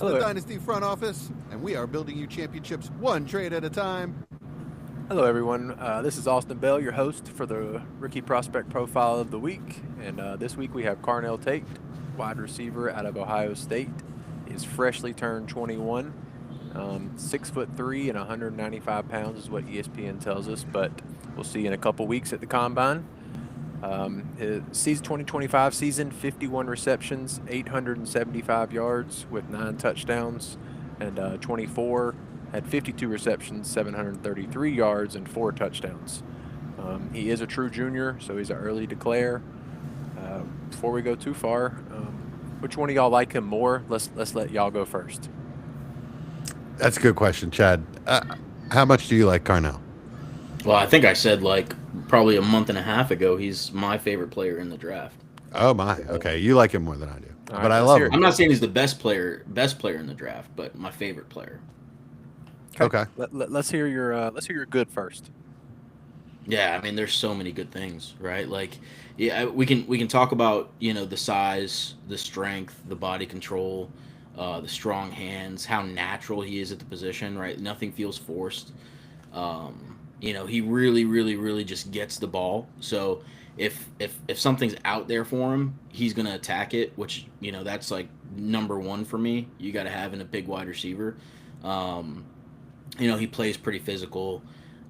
Hello. the Dynasty front office, and we are building you championships one trade at a time. Hello, everyone. This is Austin Bell, your host for the Rookie Prospect Profile of the Week. And this week we have Carnell Tate, wide receiver out of Ohio State. He's freshly turned 21, 6'3" and 195 pounds is what ESPN tells us, but we'll see in a couple weeks at the Combine. His season 2025 season, 51 receptions, 875 yards with 9 touchdowns, and 24 had 52 receptions, 733 yards, and 4 touchdowns. He is a true junior, so he's an early declare. Before we go too far, which one of y'all like him more? Let's let y'all go first. That's a good question, Chad. How much do you like Carnell? Well, I think I said like probably a month and a half ago, he's my favorite player in the draft. Oh my, okay, you like him more than I do, All but right, I let's love hear him. it. I'm not saying he's the best player in the draft, but my favorite player. Okay. Let's hear your good first. Yeah, I mean, there's so many good things, right? Like, yeah, we can talk about the size, the strength, the body control, the strong hands, how natural he is at the position, right? Nothing feels forced. He really, really, really just gets the ball. So if something's out there for him, he's gonna attack it. Which that's like number one for me. You got to have in a big wide receiver. He plays pretty physical.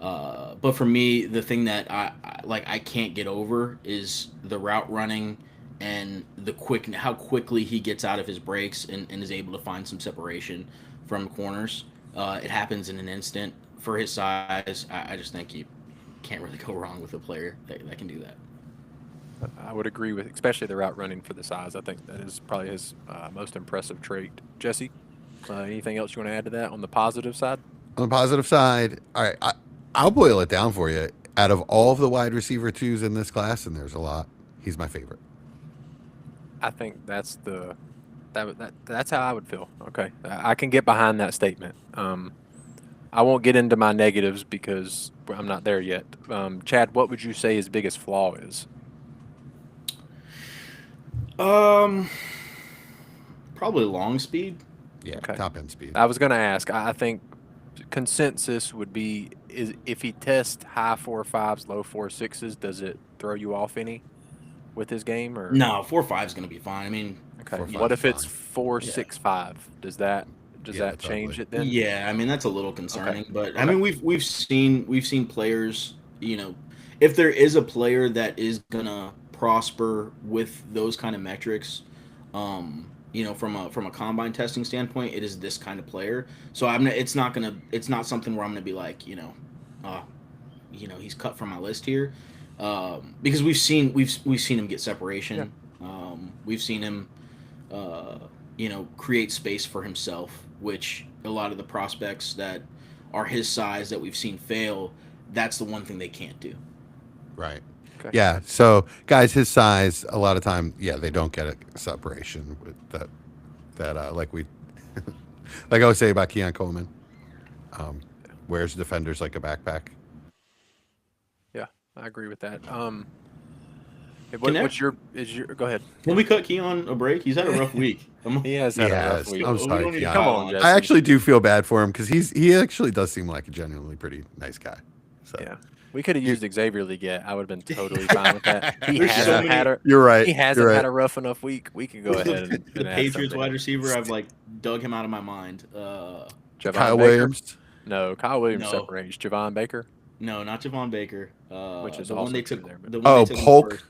But for me, the thing that I can't get over is the route running and how quickly he gets out of his breaks and is able to find some separation from corners. It happens in an instant. For his size, I just think you can't really go wrong with a player that can do that. I would agree with, especially the route running for the size. I think that is probably his most impressive trait. Jesse, anything else you want to add to that on the positive side? On the positive side, all right, I'll boil it down for you. Out of all of the wide receiver twos in this class, and there's a lot, he's my favorite. I think that's how I would feel. Okay, I can get behind that statement. I won't get into my negatives because I'm not there yet. Chad, what would you say his biggest flaw is? Probably long speed. Yeah, Okay. top end speed. I was going to ask. I think consensus would be is if he tests high 4.5s, low 4.6s, does it throw you off any with his game? Or No, 4.5 is going to be fine. I mean, okay, 4.5 what if is it's fine. 4.65? Does that Yeah, change totally. it then? yeah, I mean that's a little concerning. Okay. But Okay. I mean we've seen players. If there is a player that is gonna prosper with those kind of metrics, from a combine testing standpoint, it is this kind of player. So it's not something where I'm gonna be like, he's cut from my list here, because we've seen him get separation. We've seen him, create space for himself, which a lot of the prospects that are his size that we've seen fail, that's the one thing they can't do. Right. Okay. Yeah. So, guys, his size, a lot of time, they don't get a separation with that like we, like I was saying about Keon Coleman, wears defenders like a backpack. Yeah, I agree with that. Can What's your go ahead. Can we cut Keon a break? He's had a rough week. He has had a rough Yes. week. I'm We sorry, don't need to Keon. Come pile on, on. Jesse. I actually do feel bad for him because he actually does seem like a genuinely pretty nice guy. So. Yeah. We could have used Xavier Leggett. I would have been totally fine with that. He There's so hasn't many- had a You're right. he hasn't You're right. had a rough enough week. We can go ahead and The add Patriots something. wide receiver, I've like dug him out of my mind. Javon Kyle Baker? Williams. No, Kyle Williams No. separates. Javon Baker, No, not Javon Baker. which is the also one they true took. there, but- The one Oh, they took Polk. first.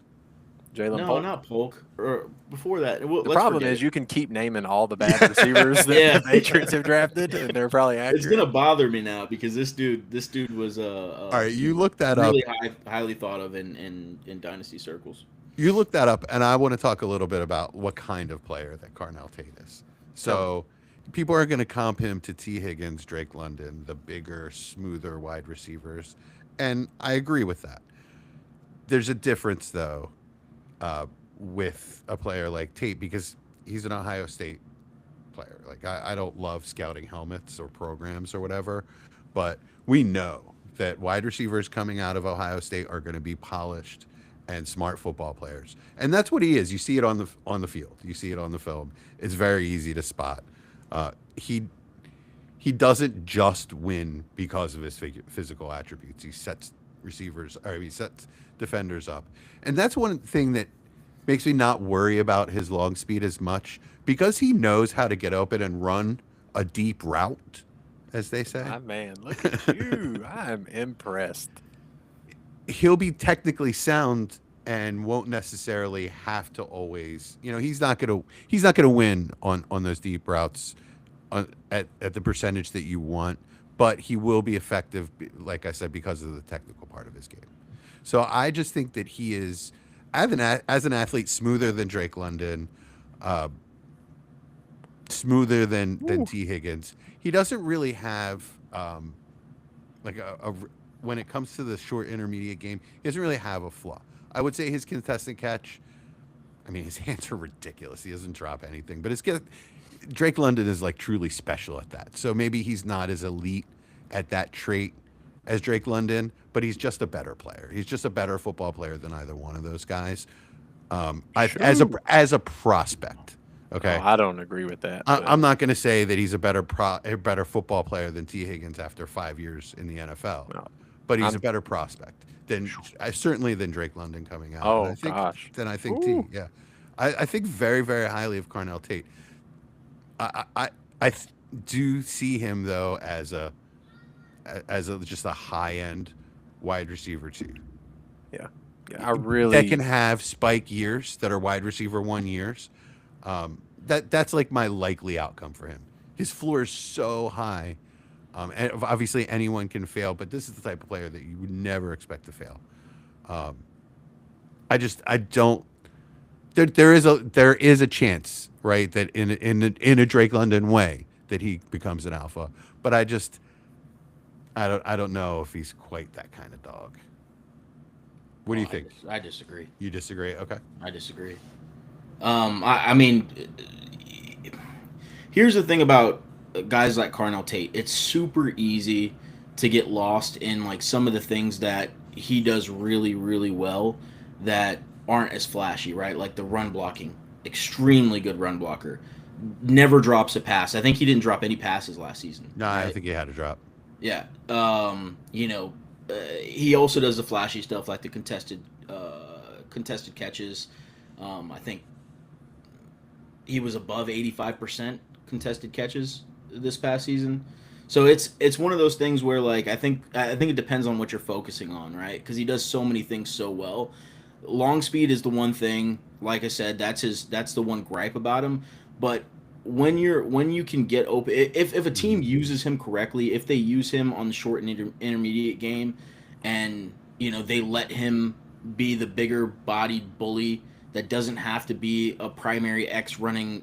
Jalen No, Polk. not Polk. Or before that. The problem is you can keep naming all the bad receivers that Yeah. the Patriots have drafted, and they're probably accurate. It's gonna bother me now because this dude was All right, you look that up. really highly thought of in dynasty circles. You look that up, and I want to talk a little bit about what kind of player that Carnell Tate is. So, people are going to comp him to T. Higgins, Drake London, the bigger, smoother wide receivers, and I agree with that. There's a difference, though, with a player like Tate because he's an Ohio State player. Like, I don't love scouting helmets or programs or whatever, but we know that wide receivers coming out of Ohio State are going to be polished and smart football players, and that's what he is. You see it on the field. You see it on the film. It's very easy to spot. He doesn't just win because of his physical attributes. He sets he sets defenders up, and that's one thing that makes me not worry about his long speed as much because he knows how to get open and run a deep route, as they say. My man, look at you. I am impressed. He'll be technically sound and won't necessarily have to always, he's not gonna win on those deep routes at the percentage that you want, but he will be effective, like I said, because of the technical part of his game. So I just think that he is, as an athlete, smoother than Drake London, smoother than T. Higgins. He doesn't really have like when it comes to the short intermediate game, he doesn't really have a flaw. I would say his contested catch, I mean, his hands are ridiculous. He doesn't drop anything, but Drake London is like truly special at that. So maybe he's not as elite at that trait as Drake London, but he's just a better player. He's just a better football player than either one of those guys. As a prospect. Okay. Oh, I don't agree with that. I'm not going to say that he's a better football player than T. Higgins after 5 years in the NFL, but he's a better prospect certainly than Drake London coming out. Oh, gosh. Then I think T. Yeah, I think very, very highly of Carnell Tate. I do see him though as just a high end wide receiver too. Yeah, I really that can have spike years that are wide receiver 1 years. That's like my likely outcome for him. His floor is so high, and obviously anyone can fail, but this is the type of player that you would never expect to fail. I don't. There is a chance, right, that in a Drake London way that he becomes an alpha, but I don't know if he's quite that kind of dog. What do you think? I disagree. You disagree? Okay. I disagree. I mean, here's the thing about guys like Carnell Tate. It's super easy to get lost in like some of the things that he does really, really well that aren't as flashy, right? Like the run blocking, extremely good run blocker. Never drops a pass. I think he didn't drop any passes last season. No, right? I think he had a drop. Yeah. He also does the flashy stuff like the contested catches. I think he was above 85% contested catches this past season. So it's one of those things where like I think it depends on what you're focusing on, right? Because he does so many things so well. Long speed is the one thing. Like I said, that's the one gripe about him. But when you can get open, if a team uses him correctly, if they use him on the short and intermediate game, and they let him be the bigger bodied bully that doesn't have to be a primary X running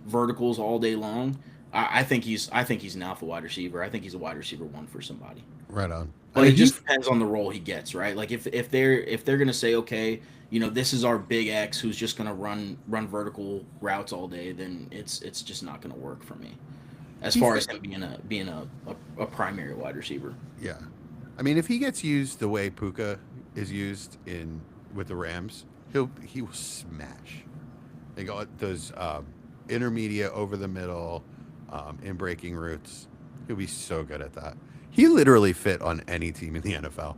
verticals all day long. I think he's an alpha wide receiver. I think he's a wide receiver 1 for somebody. Right on. But it just depends on the role he gets, right? Like if they're gonna say, okay, this is our big X who's just gonna run vertical routes all day, then it's just not gonna work for me. As far as him being a primary wide receiver. Yeah, I mean, if he gets used the way Puka is used with the Rams, he will smash. They got those intermediate over the middle in breaking routes. He'll be so good at that. He literally fit on any team in the NFL.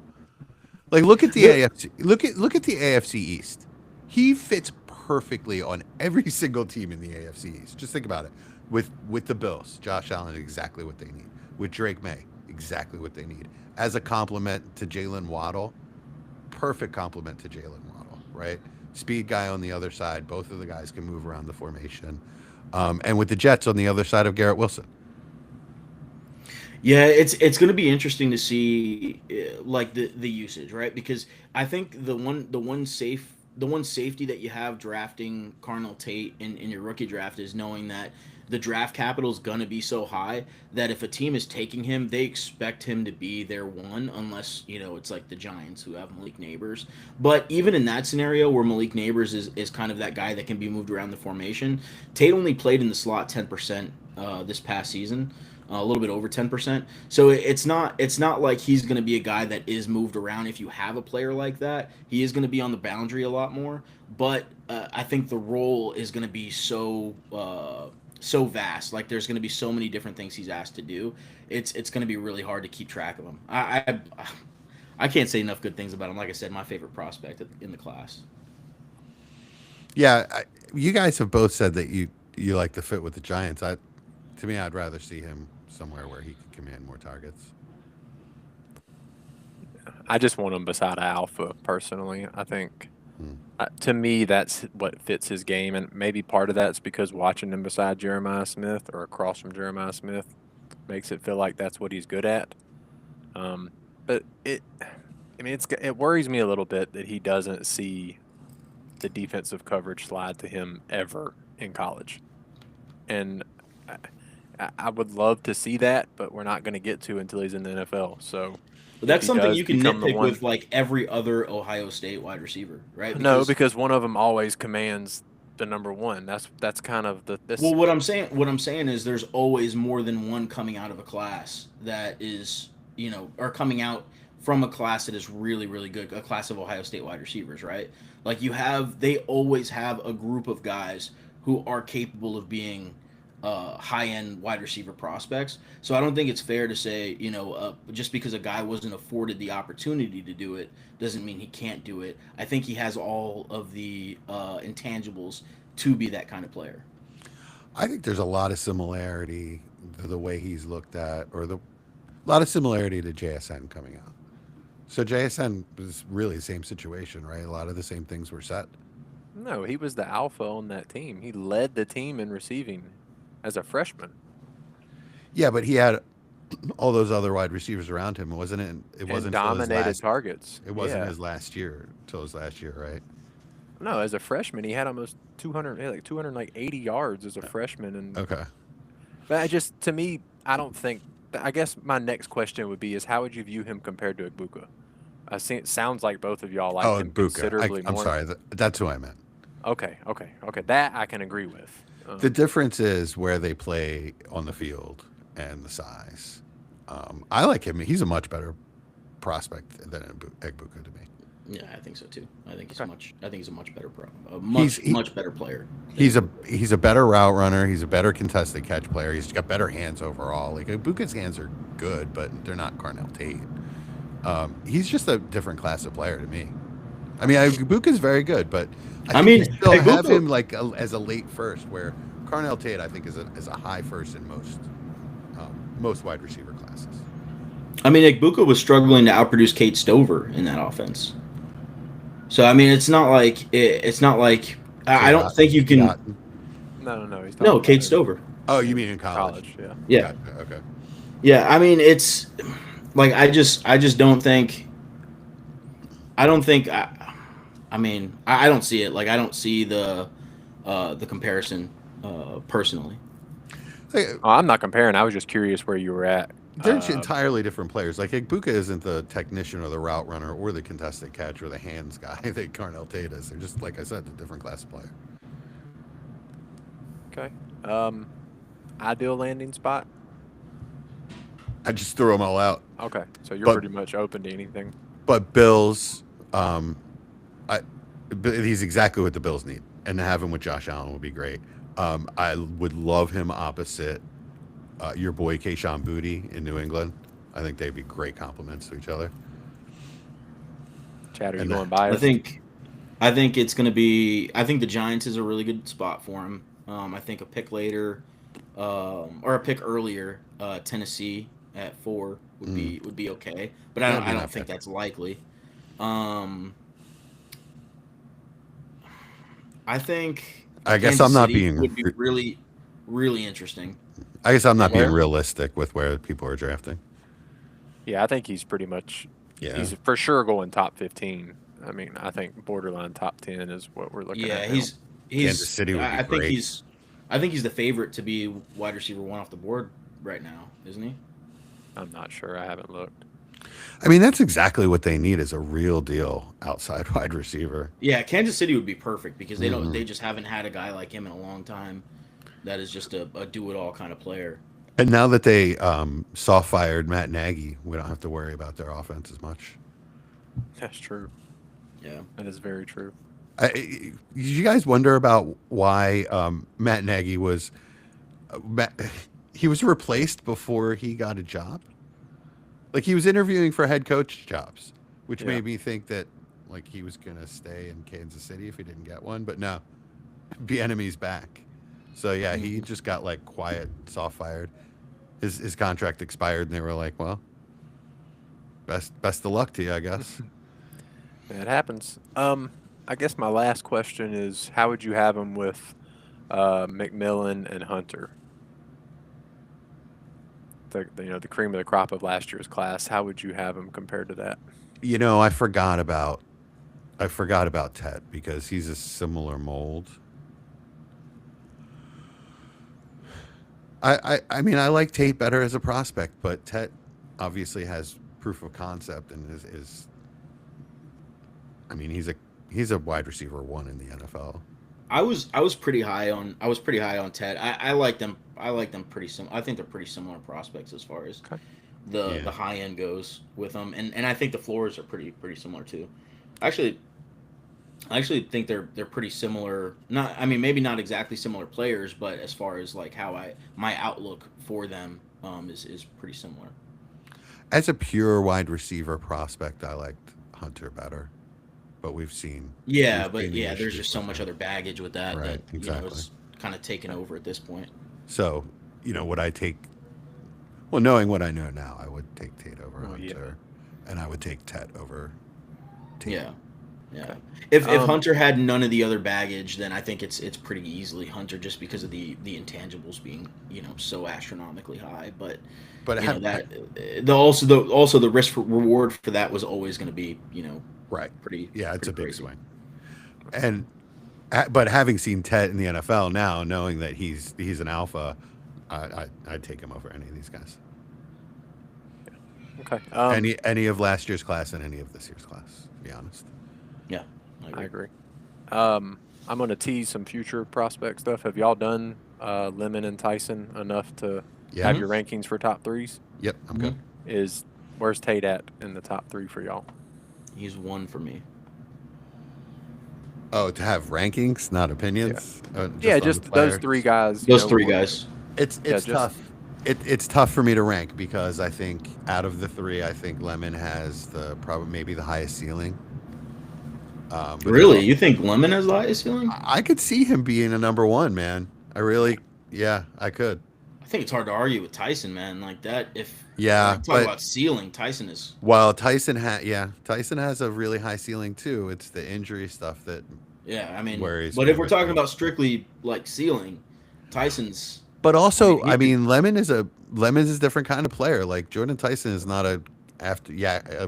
Like look at the AFC. Look at the AFC East. He fits perfectly on every single team in the AFC East. Just think about it. With the Bills, Josh Allen is exactly what they need. With Drake May, exactly what they need. As a complement to Jalen Waddle, perfect complement to Jalen Waddle, right? Speed guy on the other side. Both of the guys can move around the formation. And with the Jets on the other side of Garrett Wilson. Yeah, it's going to be interesting to see like the usage, right? Because I think the one safety that you have drafting Carnell Tate in your rookie draft is knowing that the draft capital is going to be so high that if a team is taking him, they expect him to be their one, unless it's like the Giants who have Malik Neighbors. But even in that scenario where Malik Neighbors is kind of that guy that can be moved around the formation, Tate only played in the slot 10% this past season. A little bit over 10%. So it's not like he's going to be a guy that is moved around. If you have a player like that, he is going to be on the boundary a lot more. But I think the role is going to be so so vast. Like there's going to be so many different things he's asked to do. It's going to be really hard to keep track of him. I can't say enough good things about him. Like I said, my favorite prospect in the class. Yeah, you guys have both said that you like the fit with the Giants. To me, I'd rather see him somewhere where he can command more targets. I just want him beside Alpha personally. I think to me that's what fits his game, and maybe part of that's because watching him beside Jeremiah Smith or across from Jeremiah Smith makes it feel like that's what he's good at. But it worries me a little bit that he doesn't see the defensive coverage slide to him ever in college, and I would love to see that, but we're not going to get to until he's in the NFL. So. But that's something you can become nitpick with like every other Ohio State wide receiver, right? No, because one of them always commands the number one. That's kind of Well, what I'm saying is there's always more than one coming out of a class that is, or coming out from a class that is really, really good, a class of Ohio State wide receivers, right? Like they always have a group of guys who are capable of being high-end wide receiver prospects. So I don't think it's fair to say, just because a guy wasn't afforded the opportunity to do it doesn't mean he can't do it. I think he has all of the intangibles to be that kind of player. I think there's a lot of similarity to the way he's looked at, or a lot of similarity to JSN coming out. So JSN was really the same situation, right? A lot of the same things were set. No, he was the alpha on that team. He led the team in receiving as a freshman. Yeah, but he had all those other wide receivers around him. It wasn't dominated targets. It wasn't his last year till his last year, right? No, as a freshman, he had almost 280 yards as a freshman. And okay. But to me, I don't think. I guess my next question would be: how would you view him compared to Egbuka? It sounds like both of y'all like him considerably more. I'm sorry, that's who I meant. Okay. That I can agree with. The difference is where they play on the field and the size. I like him. He's a much better prospect than Egbuka to me. Yeah, I think so too. I think he's a much better much better player. He's a better route runner. He's a better contested catch player. He's got better hands overall. Like Egbuka's hands are good, but they're not Carnell Tate. He's just a different class of player to me. I mean, Egbuka's very good, but I think you still have him like as a late first, where Carnell Tate I think is a high first in most wide receiver classes. I mean, Egbuka was struggling to outproduce Kate Stover in that offense. So I mean, it's not like I don't think you can. No, Kate Stover. Oh, you mean in college? Yeah. Yeah. Gotcha. Okay. Yeah, I mean, it's like I just don't think. I don't think. I mean, I don't see it. Like I don't see the comparison personally. I'm not comparing. I was just curious where you were at. They're entirely different players. Like Egbuka isn't the technician or the route runner or the contested catch or the hands guy that Carnell Tate is. They're just, like I said, a different class of player. Okay. Ideal landing spot? I just threw them all out. Okay. So you're pretty much open to anything. But Bills, he's exactly what the Bills need. And to have him with Josh Allen would be great. I would love him opposite your boy Kayshon Boutte in New England. I think they'd be great compliments to each other. Chad, are you going biased? I think it's going to be. I think the Giants is a really good spot for him. I think a pick later, or a pick earlier, Tennessee at 4 would be okay. But I don't think that's likely. I think. I guess I'm not being would be really, really interesting. I guess I'm not being realistic with where people are drafting. Yeah, I think he's pretty much. Yeah. He's for sure going top 15. I mean, I think borderline top 10 is what we're looking at. Yeah, he's Kansas City would be great. I think he's the favorite to be wide receiver 1 off the board right now, isn't he? I'm not sure. I haven't looked. I mean, that's exactly what they need is a real deal outside wide receiver. Yeah, Kansas City would be perfect because they just haven't had a guy like him in a long time that is just a do-it-all kind of player. And now that they soft-fired Matt Nagy, we don't have to worry about their offense as much. That's true. Yeah, that is very true. Did you guys wonder about why Matt Nagy was he was replaced before he got a job. Like he was interviewing for head coach jobs, which made me think that like he was gonna stay in Kansas City if he didn't get one. But no, Bieniemy's back. So yeah, he just got like quiet, soft fired. His contract expired, and they were like, "Well, best of luck to you, I guess." It happens. I guess my last question is, how would you have him with McMillan and Hunter? The cream of the crop of last year's class. How would you have him compared to that? You know, I forgot about Ted because he's a similar mold. I mean, I like Tate better as a prospect, but Ted obviously has proof of concept and is I mean, he's a wide receiver 1 in the NFL. I was pretty high on Ted. I like them. I like them pretty similar. I think they're pretty similar prospects as far as the high end goes with them, and I think the floors are pretty similar too. I actually think they're pretty similar. Maybe not exactly similar players, but as far as like how my outlook for them is pretty similar. As a pure wide receiver prospect, I liked Hunter better. But we've seen. There's just so much other baggage with that right, that exactly. It's kind of taken over at this point. So, would I take? Well, knowing what I know now, I would take Tate over Hunter, and I would take Ted over Tate. Yeah. Okay. If Hunter had none of the other baggage, then I think it's pretty easily Hunter just because of the intangibles being so astronomically high. But also the risk reward for that was always going to be right. It's a big crazy. swing. And but having seen Ted in the NFL now, knowing that he's an alpha, I'd take him over any of these guys. Okay. Any of last year's class and any of this year's class, to be honest. Yeah, I agree. I'm going to tease some future prospect stuff. Have y'all done Lemon and Tyson enough to have your rankings for top threes? Yep, I'm good. Where's Tate at in the top 3 for y'all? He's 1 for me. Oh, to have rankings, not opinions. Just those 3 guys. Those 3 guys. It's tough. It's tough for me to rank because I think out of the 3, I think Lemon has maybe the highest ceiling. Really? You think Lemon has the highest ceiling? I could see him being a number 1, man. I could. I think it's hard to argue with Tyson, man. Like that. Talk about ceiling, Tyson is. Well, Tyson has a really high ceiling too. It's the injury stuff that. Yeah, I mean, worries. But if we're talking about strictly like ceiling, Tyson's. But also, Lemon is a different kind of player. Like Jordan Tyson is not a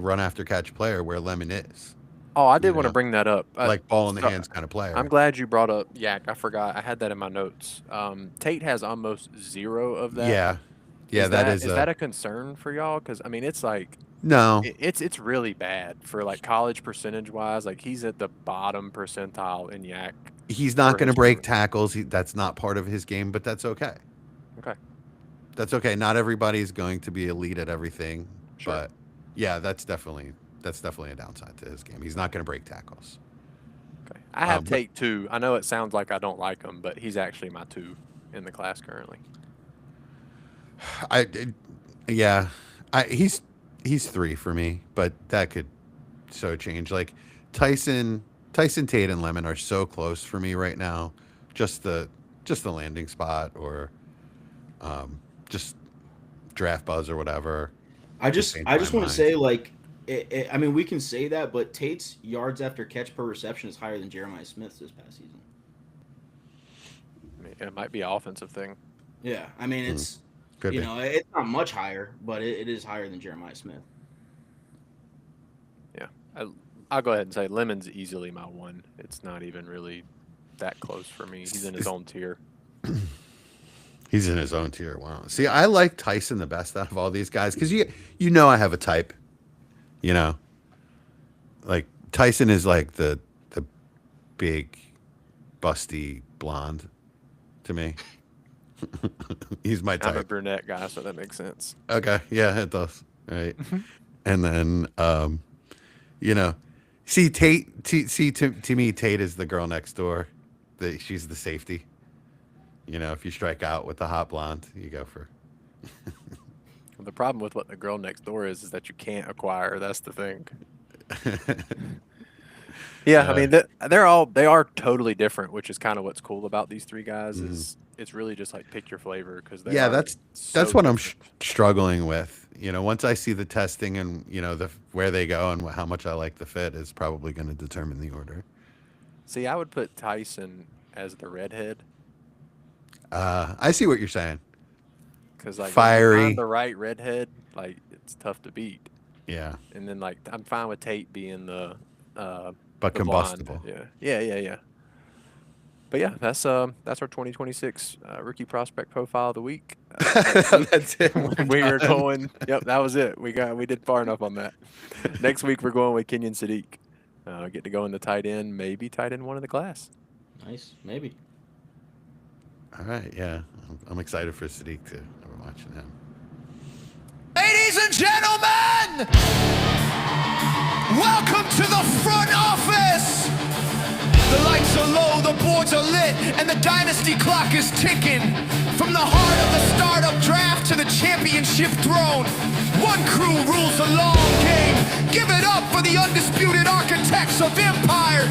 run after catch player where Lemon is. Oh, I did want to bring that up. Like ball in the hands kind of player. I'm glad you brought up Yak. I forgot. I had that in my notes. Tate has almost 0 of that. Yeah. Yeah, is that a concern for y'all? Because, it's like... No. It's really bad for, like, college percentage-wise. Like, he's at the bottom percentile in Yak. He's not going to break tackles. That's not part of his game, but that's okay. Okay. That's okay. Not everybody's going to be elite at everything. Sure. But, yeah, that's definitely a downside to his game. He's not going to break tackles. Okay. I have Tate 2. I know it sounds like I don't like him, but he's actually my 2 in the class currently. He's 3 for me, but that could so change. Like Tyson, Tate, and Lemon are so close for me right now. Just the landing spot or just draft buzz or whatever. I just want to say like. We can say that, but Tate's yards after catch per reception is higher than Jeremiah Smith's this past season. It might be an offensive thing. Yeah, it's it's not much higher, but it is higher than Jeremiah Smith. Yeah, I'll go ahead and say Lemon's easily my 1. It's not even really that close for me. He's in his own tier. He's in his own tier. Wow. See, I like Tyson the best out of all these guys because I have a type. Like Tyson is like the big, busty blonde to me. He's my type. I'm a brunette guy, so that makes sense. Okay, yeah, it does. Right, and then see Tate. To me, Tate is the girl next door. She's the safety. You know, if you strike out with the hot blonde, you go for. The problem with what the girl next door is that you can't acquire. That's the thing. Yeah, I mean they are totally different, which is kind of what's cool about these three guys. Is it's really just like pick your flavor because Yeah, that's what I'm struggling with. You know, once I see the testing and you know where they go and how much I like the fit is probably going to determine the order. See, I would put Tyson as the redhead I see what you're saying. because like Fiery. if you find the right redhead, like it's tough to beat. Yeah, And then like I'm fine with Tate being the but the combustible. blonde. Yeah. But yeah, that's our 2026 rookie prospect profile of the week. That's it. We are going. Yep, that was it. We did far enough on that. Next week we're going with Kenyon Sadiq. Get to go in the tight end, maybe tight end one of the class. Nice, maybe. All right, yeah, I'm excited for Sadiq too. I'm watching him. Ladies and gentlemen, welcome to the front office. The lights are low, the boards are lit, and the Dynasty clock is ticking. From the heart of the startup draft to the championship throne, one crew rules the long game. Give it up for the undisputed architects of empire.